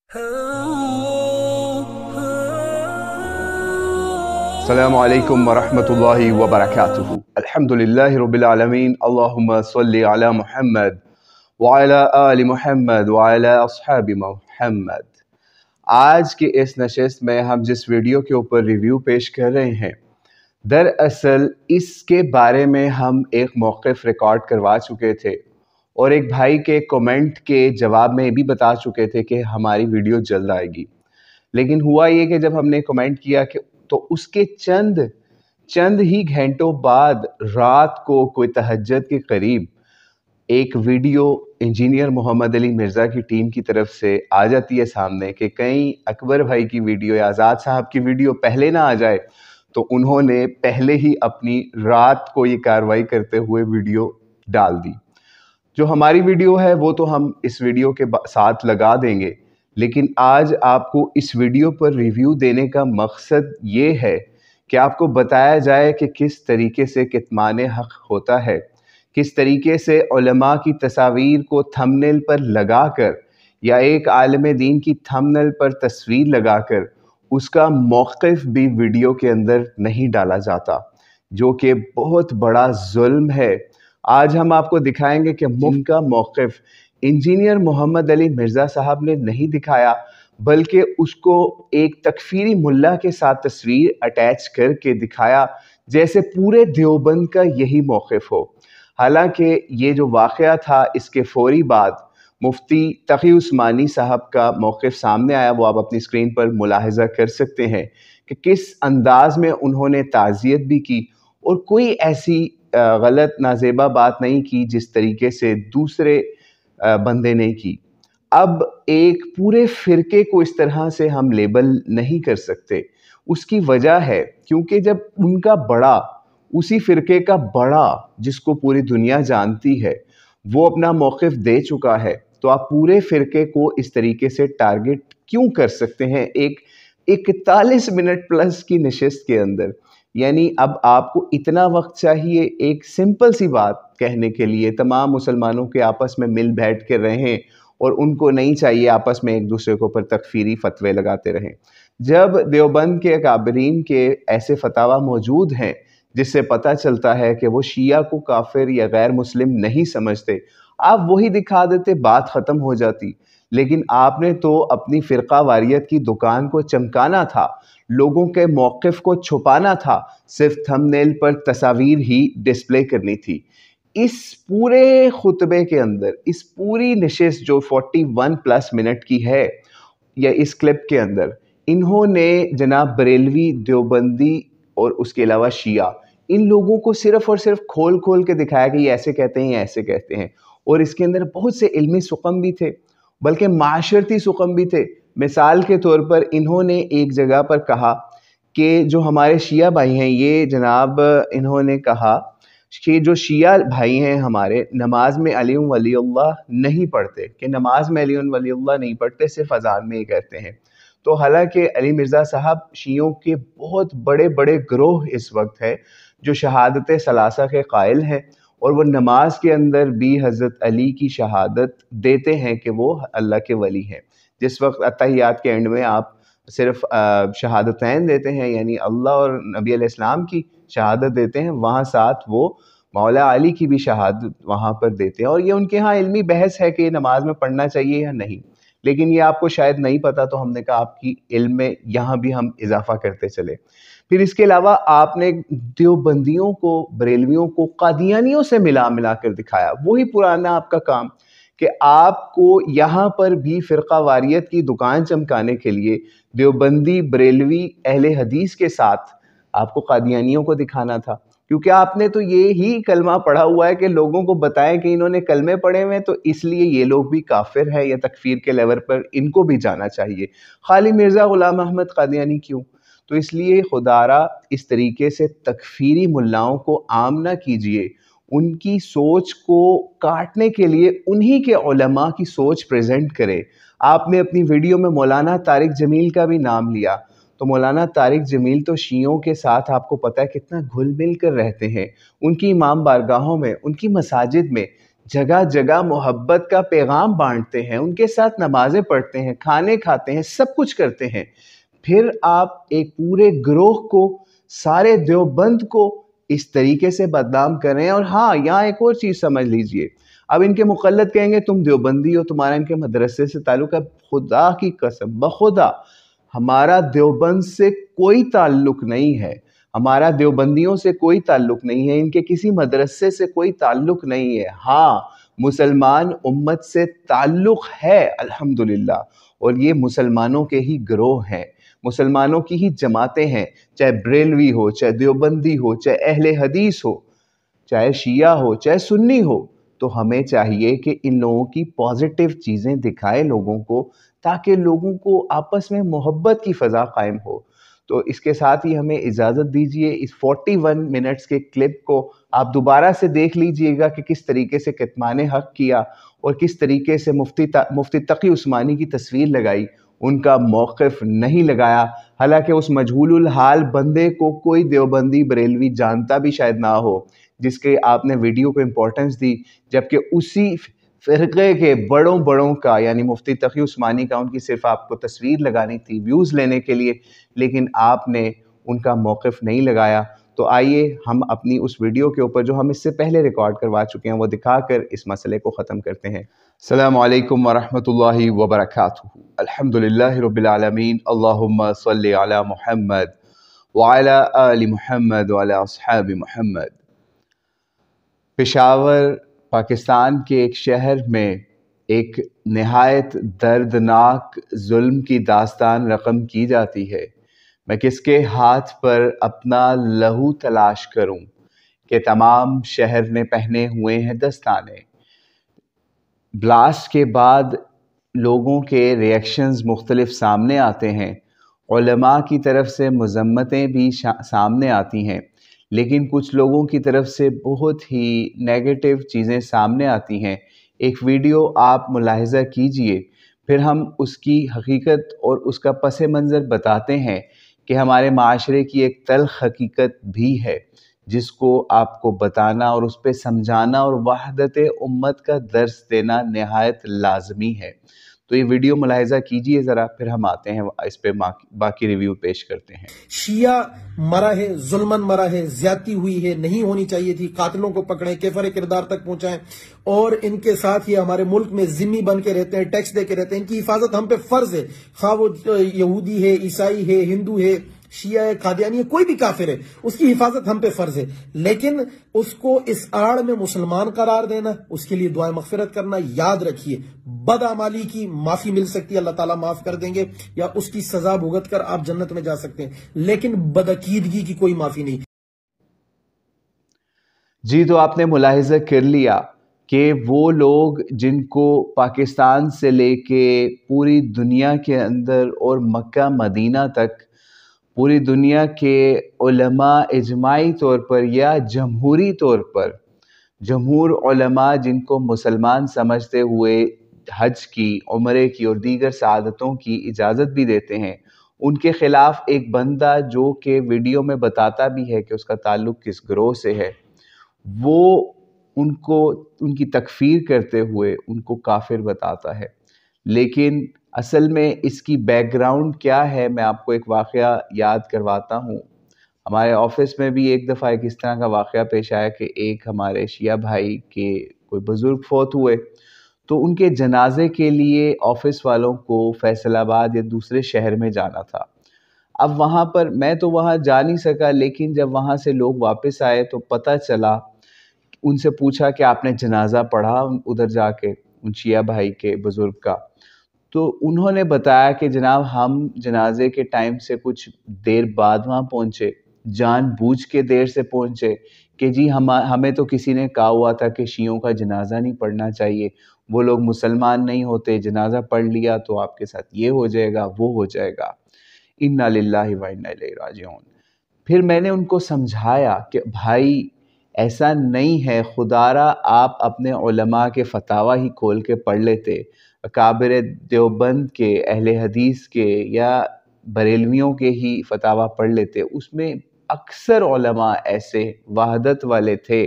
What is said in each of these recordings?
अस्सलामु अलैकुम वरहमतुल्लाहि वबरकातुहू। अल्हम्दुलिल्लाहि रब्बिल आलमीन। अल्लाहुम्मा सल्लि अला मुहम्मद व अला आलि मुहम्मद व अला अस्हाबि मुहम्मद। आज की इस नशिस्त में हम जिस वीडियो के ऊपर रिव्यू पेश कर रहे हैं, दरअसल इसके बारे में हम एक मौक़िफ़ रिकॉर्ड करवा चुके थे और एक भाई के कमेंट के जवाब में ये भी बता चुके थे कि हमारी वीडियो जल्द आएगी। लेकिन हुआ ये कि जब हमने कमेंट किया कि तो उसके चंद ही घंटों बाद रात को कोई तहज्जुद के करीब एक वीडियो इंजीनियर मोहम्मद अली मिर्ज़ा की टीम की तरफ से आ जाती है सामने कि कहीं अकबर भाई की वीडियो या आज़ाद साहब की वीडियो पहले ना आ जाए, तो उन्होंने पहले ही अपनी रात को ये कार्रवाई करते हुए वीडियो डाल दी। जो हमारी वीडियो है वो तो हम इस वीडियो के साथ लगा देंगे, लेकिन आज आपको इस वीडियो पर रिव्यू देने का मकसद ये है कि आपको बताया जाए कि किस तरीके से कितमान हक़ होता है, किस तरीके से उलमा की तस्वीर को थंबनेल पर लगाकर या एक आलिम दीन की थंबनेल पर तस्वीर लगाकर उसका मौक़िफ़ भी वीडियो के अंदर नहीं डाला जाता, जो कि बहुत बड़ा जुल्म है। आज हम आपको दिखाएंगे कि जिनका मौक़िफ़ इंजीनियर मोहम्मद अली मिर्ज़ा साहब ने नहीं दिखाया, बल्कि उसको एक तकफ़ीरी मुल्ला के साथ तस्वीर अटैच करके दिखाया, जैसे पूरे देवबंद का यही मौक़िफ़ हो। हालांकि ये जो वाक़या था, इसके फ़ौरी बाद मुफ्ती तक़ी उस्मानी साहब का मौक़िफ़ सामने आया। वो आप अपनी स्क्रीन पर मुलाहिज़ा कर सकते हैं कि किस अंदाज़ में उन्होंने ताज़ियत भी की और कोई ऐसी गलत नाज़ेबा बात नहीं की जिस तरीके से दूसरे बंदे ने की। अब एक पूरे फ़िरके को इस तरह से हम लेबल नहीं कर सकते। उसकी वजह है क्योंकि जब उनका बड़ा, उसी फ़िरके का बड़ा जिसको पूरी दुनिया जानती है, वो अपना मौक़िफ़ दे चुका है, तो आप पूरे फ़िरके को इस तरीके से टारगेट क्यों कर सकते हैं एक 41 मिनट प्लस की नशिस्त के अंदर? यानी अब आपको इतना वक्त चाहिए एक सिंपल सी बात कहने के लिए, तमाम मुसलमानों के आपस में मिल बैठ के रहें और उनको नहीं चाहिए आपस में एक दूसरे के ऊपर तकफ़ीरी फतवे लगाते रहें। जब देवबंद के अकाबरीन के ऐसे फतावा मौजूद हैं जिससे पता चलता है कि वो शिया को काफिर या गैर मुस्लिम नहीं समझते, आप वही दिखा देते, बात ख़त्म हो जाती। लेकिन आपने तो अपनी फ़िरका वारियत की दुकान को चमकाना था, लोगों के मौक़िफ़ को छुपाना था, सिर्फ थंबनेल पर तस्वीर ही डिस्प्ले करनी थी। इस पूरे खुतबे के अंदर, इस पूरी नशिस्त जो 41 प्लस मिनट की है, या इस क्लिप के अंदर इन्होंने जनाब बरेलवी, देवबंदी और उसके अलावा शिया, इन लोगों को सिर्फ़ और सिर्फ खोल खोल के दिखाया कि ये ऐसे कहते हैं, ये ऐसे कहते हैं। और इसके अंदर बहुत से इल्मी सुक़म भी थे, बल्कि माशरती सुक़म भी थे। मिसाल के तौर पर इन्होंने एक जगह पर कहा कि जो हमारे शिया भाई हैं, ये जनाब इन्होंने कहा कि जो शिया भाई हैं हमारे, नमाज में अली वलीउल्लाह नहीं पढ़ते, कि नमाज में अली वलीउल्लाह नहीं पढ़ते, सिर्फ अजान में ही कहते हैं। तो हालांकि अली मिर्ज़ा साहब शियों के बहुत बड़े बड़े ग्रोह इस वक्त है जो शहादत सलासा के कायल हैं, और वो नमाज के अंदर भी हज़रत अली की शहादत देते हैं कि वो अल्लाह के वली हैं। जिस वक्त अत्तहियात के एंड में आप सिर्फ शहादतैन देते हैं, यानी अल्लाह और नबी अलैहिस्सलाम की शहादत देते हैं, वहाँ साथ वो मौला अली की भी शहादत वहाँ पर देते हैं। और ये उनके यहाँ इल्मी बहस है कि नमाज में पढ़ना चाहिए या नहीं, लेकिन ये आपको शायद नहीं पता, तो हमने कहा आपकी इल्म में यहाँ भी हम इजाफा करते चले। फिर इसके अलावा आपने देवबंदियों को, बरेलवियों को कादियानियों से मिला मिला कर दिखाया। वही पुराना आपका काम कि आपको यहाँ पर भी फ़िरका वारियत की दुकान चमकाने के लिए देवबंदी, बरेलवी, अहले हदीस के साथ आपको कादियानियों को दिखाना था, क्योंकि आपने तो ये ही कलमा पढ़ा हुआ है कि लोगों को बताएं कि इन्होंने कलमे पढ़े हुए हैं, तो इसलिए ये लोग भी काफिर है या तकफीर के लेवल पर इनको भी जाना चाहिए। खाली मिर्ज़ा ग़ुलाम अहमद कादियानी क्यों? तो इसलिए खुदारा इस तरीके से तकफीरी मुल्लाओं को आम ना कीजिए। उनकी सोच को काटने के लिए उन्हीं के उलमा की सोच प्रेजेंट करें। आपने अपनी वीडियो में मौलाना तारिक जमील का भी नाम लिया, तो मौलाना तारिक जमील तो शियों के साथ आपको पता है कितना घुल मिल कर रहते हैं। उनकी इमाम बारगाहों में, उनकी मसाजिद में جگہ جگہ محبت کا پیغام بانٹتے ہیں، ان کے ساتھ نمازیں پڑھتے ہیں، کھانے کھاتے ہیں، سب کچھ کرتے ہیں، پھر آپ ایک پورے گروہ کو، سارے دیوبند کو اس طریقے سے بدنام کر رہے ہیں۔ اور ہاں، یہاں ایک اور چیز سمجھ لیجئے، اب ان کے مقلد کہیں گے تم دیوبندی ہو، تمہارا ان کے مدرسے سے تعلق ہے۔ خدا کی قسم، بخدا ہمارا دیوبند سے کوئی تعلق نہیں ہے، ہمارا دیوبندیوں سے کوئی تعلق نہیں ہے، ان کے کسی مدرسے سے کوئی تعلق نہیں ہے۔ ہاں، مسلمان امت سے تعلق ہے الحمدللہ، اور یہ مسلمانوں کے ہی گروہ ہیں، مسلمانوں کی ہی جماعتیں ہیں، چاہے بریلوی ہو، چاہے دیوبندی ہو، چاہے اہل حدیث ہو، چاہے شیعہ ہو، چاہے سنی ہو۔ تو ہمیں چاہیے کہ ان لوگوں کی پازیٹیو چیزیں دکھائے لوگوں کو، تاکہ لوگوں کو آپس میں محبت کی فضا قائم ہو۔ تو اس کے ساتھ ہی ہمیں اجازت دیجئے، اس 41 منٹس کے کلپ کو آپ دوبارہ سے دیکھ لیجئے گا کہ کس طریقے سے کتمان حق کیا اور کس طریقے سے مفتی تقی عثمانی کی تصویر لگائی، ان کا موقف نہیں لگایا، حالانکہ اس مجہول الحال بندے کو کوئی دیوبندی بریلوی جانتا بھی شاید نہ ہو، جس کے آپ نے ویڈیو کو امپورٹنس دی، جبکہ اسی فرقے کے بڑوں کا، یعنی مفتی تقی عثمانی کا، ان کی صرف آپ کو تصویر لگانی تھی ویوز لینے کے لیے، لیکن آپ نے ان کا موقف نہیں لگایا۔ تو آئیے ہم اپنی اس ویڈیو کے اوپر جو ہم اس سے پہلے ریکارڈ کروا چکے ہیں وہ دکھا کر اس مسئلے کو ختم کرتے ہیں۔ السلام علیکم ورحمۃ اللہ وبرکاتہ۔ الحمدللہ رب العالمین، اللہم صلی علی محمد وعلی آل محمد وعلی اصحاب محمد۔ پشاور پاکستان کے ایک شہر میں ایک نہایت دردناک ظلم کی داستان رقم کی جاتی ہے۔ میں کس کے ہاتھ پر اپنا لہو تلاش کروں کہ تمام شہر نے پہنے ہوئے ہیں دستانے۔ بلاسٹ کے بعد لوگوں کے ریئیکشنز مختلف سامنے آتے ہیں، علماء کی طرف سے مذمتیں بھی سامنے آتی ہیں، لیکن کچھ لوگوں کی طرف سے بہت ہی نیگیٹو چیزیں سامنے آتی ہیں۔ ایک ویڈیو آپ ملاحظہ کیجئے، پھر ہم اس کی حقیقت اور اس کا پس منظر بتاتے ہیں کہ ہمارے معاشرے کی ایک تلخ حقیقت بھی ہے، جس کو آپ کو بتانا اور اس پہ سمجھانا اور وحدت امت کا درس دینا نہایت لازمی ہے۔ تو یہ ویڈیو ملاحظہ کیجئے ذرا، پھر ہم آتے ہیں اس پہ باقی ریویو پیش کرتے ہیں۔ شیعہ مرا ہے، ظلمن مرا ہے، زیادتی ہوئی ہے، نہیں ہونی چاہیے تھی، قاتلوں کو پکڑیں، کفر کردار تک پہنچائیں، اور ان کے ساتھ یہ ہمارے ملک میں ذمہ بن کے رہتے ہیں، ٹیکس دے کے رہتے ہیں، ان کی حفاظت ہم پہ فرض ہے، خواہ وہ یہودی ہے، عیسائی ہے، ہندو ہے، شیعہ ہے، قادیانی ہے، کوئی بھی کافر ہے، اس کی حفاظت ہم پہ فرض ہے، لیکن اس کو اس آڑ میں مسلمان قرار دینا، اس کے لیے دعائیں مغفرت کرنا، یاد رکھیے بدعمالی کی معافی مل سکتی ہے، اللہ تعالیٰ معاف کر دیں گے، یا اس کی سزا بھگت کر آپ جنت میں جا سکتے ہیں، لیکن بدعقیدگی کی کوئی معافی نہیں۔ جی، تو آپ نے ملاحظہ کر لیا کہ وہ لوگ جن کو پاکستان سے لے کے پوری دنیا کے اندر اور مکہ مدینہ تک پوری دنیا کے علماء اجماعی طور پر یا جمہوری طور پر، جمہور علماء جن کو مسلمان سمجھتے ہوئے حج کی، عمرے کی اور دیگر سعادتوں کی اجازت بھی دیتے ہیں، ان کے خلاف ایک بندہ جو کہ ویڈیو میں بتاتا بھی ہے کہ اس کا تعلق کس گروہ سے ہے، وہ ان کی تکفیر کرتے ہوئے ان کو کافر بتاتا ہے۔ لیکن اصل میں اس کی بیک گراؤنڈ کیا ہے، میں آپ کو ایک واقعہ یاد کرواتا ہوں۔ ہمارے آفس میں بھی ایک دفعہ ایک اس طرح کا واقعہ پیش آیا کہ ایک ہمارے شیعہ بھائی کے کوئی بزرگ فوت ہوئے، تو ان کے جنازے کے لیے آفس والوں کو فیصل آباد یا دوسرے شہر میں جانا تھا۔ اب وہاں پر میں تو وہاں جا نہیں سکا، لیکن جب وہاں سے لوگ واپس آئے تو پتہ چلا، ان سے پوچھا کہ آپ نے جنازہ پڑھا ادھر جا کے ان شیعہ بھائی کے بزرگ کا، تو انہوں نے بتایا کہ جناب ہم جنازے کے ٹائم سے کچھ دیر بعد وہاں پہنچے، جان بوجھ کے دیر سے پہنچے کہ جی ہمیں تو کسی نے کہا ہوا تھا کہ شیعوں کا جنازہ نہیں پڑھنا چاہیے، وہ لوگ مسلمان نہیں ہوتے، جنازہ پڑھ لیا تو آپ کے ساتھ یہ ہو جائے گا، وہ ہو جائے گا۔ انا للہ و انا الیہ راجعون۔ پھر میں نے ان کو سمجھایا کہ بھائی ایسا نہیں ہے، خدارا آپ اپنے علماء کے فتاوی ہی کھول کے پڑھ لیتے، اکابر دیوبند کے، اہل حدیث کے یا بریلویوں کے ہی فتاوی پڑھ لیتے، اس میں اکثر علماء ایسے وحدت والے تھے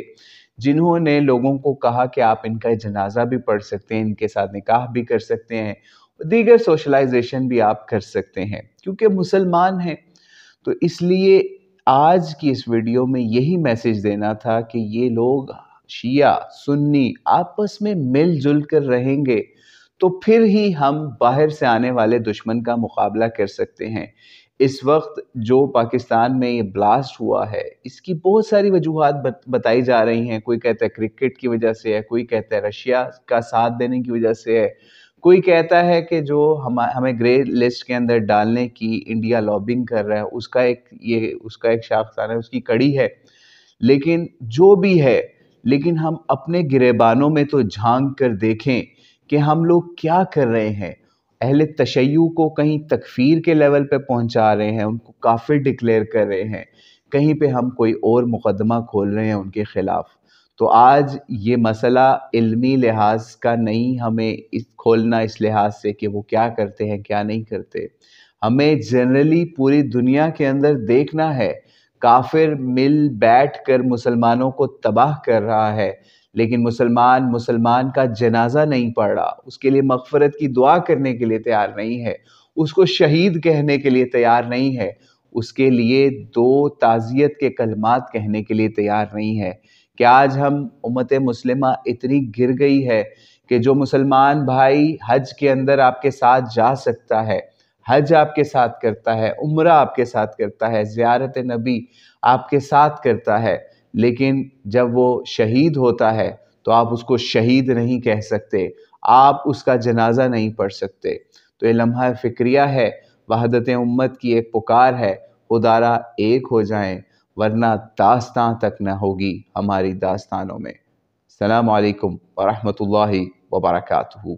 जिन्होंने लोगों को कहा कि आप इनका जनाजा भी पढ़ सकते हैं, इनके साथ निकाह भी कर सकते हैं, दीगर सोशलाइजेशन भी आप कर सकते हैं क्योंकि मुसलमान हैं। तो इसलिए आज की इस वीडियो में यही मैसेज देना था कि ये लोग शिया सुन्नी आपस में मिलजुल कर रहेंगे तो फिर ही हम बाहर से आने वाले दुश्मन का मुकाबला कर सकते हैं। इस वक्त जो पाकिस्तान में ये ब्लास्ट हुआ है, इसकी बहुत सारी वजूहात बताई जा रही हैं। कोई कहता है क्रिकेट की वजह से है, कोई कहता है रशिया का साथ देने की वजह से है, कोई कहता है कि जो हमें ग्रे लिस्ट के अंदर डालने की इंडिया लॉबिंग कर रहा है उसका एक शाखसाना है, उसकी कड़ी है। लेकिन जो भी है, लेकिन हम अपने गिरेबानों में तो झांक कर देखें कि हम लोग क्या कर रहे हैं। अहले तशय्युअ को कहीं तकफीर के लेवल पे पहुंचा रहे हैं, उनको काफिर डिक्लेयर कर रहे हैं, कहीं पे हम कोई और मुकदमा खोल रहे हैं उनके खिलाफ। तो आज ये मसला इल्मी लिहाज का नहीं हमें खोलना इस लिहाज से कि वो क्या करते हैं क्या नहीं करते। हमें जनरली पूरी दुनिया के अंदर देखना है, काफिर मिल बैठ कर मुसलमानों को तबाह कर रहा है, लेकिन मुसलमान का जनाजा नहीं पढ़ रहा, उसके लिए मगफरत की दुआ करने के लिए तैयार नहीं है, उसको शहीद कहने के लिए तैयार नहीं है, उसके लिए दो ताज़ियत के कलमात कहने के लिए तैयार नहीं है। कि आज हम उम्मत मुस्लिमा इतनी गिर गई है कि जो मुसलमान भाई हज के अंदर आपके साथ जा सकता है, हज आपके साथ करता है, उम्रा आपके साथ करता है, ज़ियारत नबी आपके साथ करता है, लेकिन जब वो शहीद होता है तो आप उसको शहीद नहीं कह सकते, आप उसका जनाजा नहीं पढ़ सकते। तो ये लम्हा फ़िक्रिया है, वहदत उम्मत की एक पुकार है, खुदारा एक हो जाएं वरना दास्तां तक न होगी हमारी दास्तानों में। अस्सलामु अलैकुम व रहमतुल्लाहि व बरकातुहू।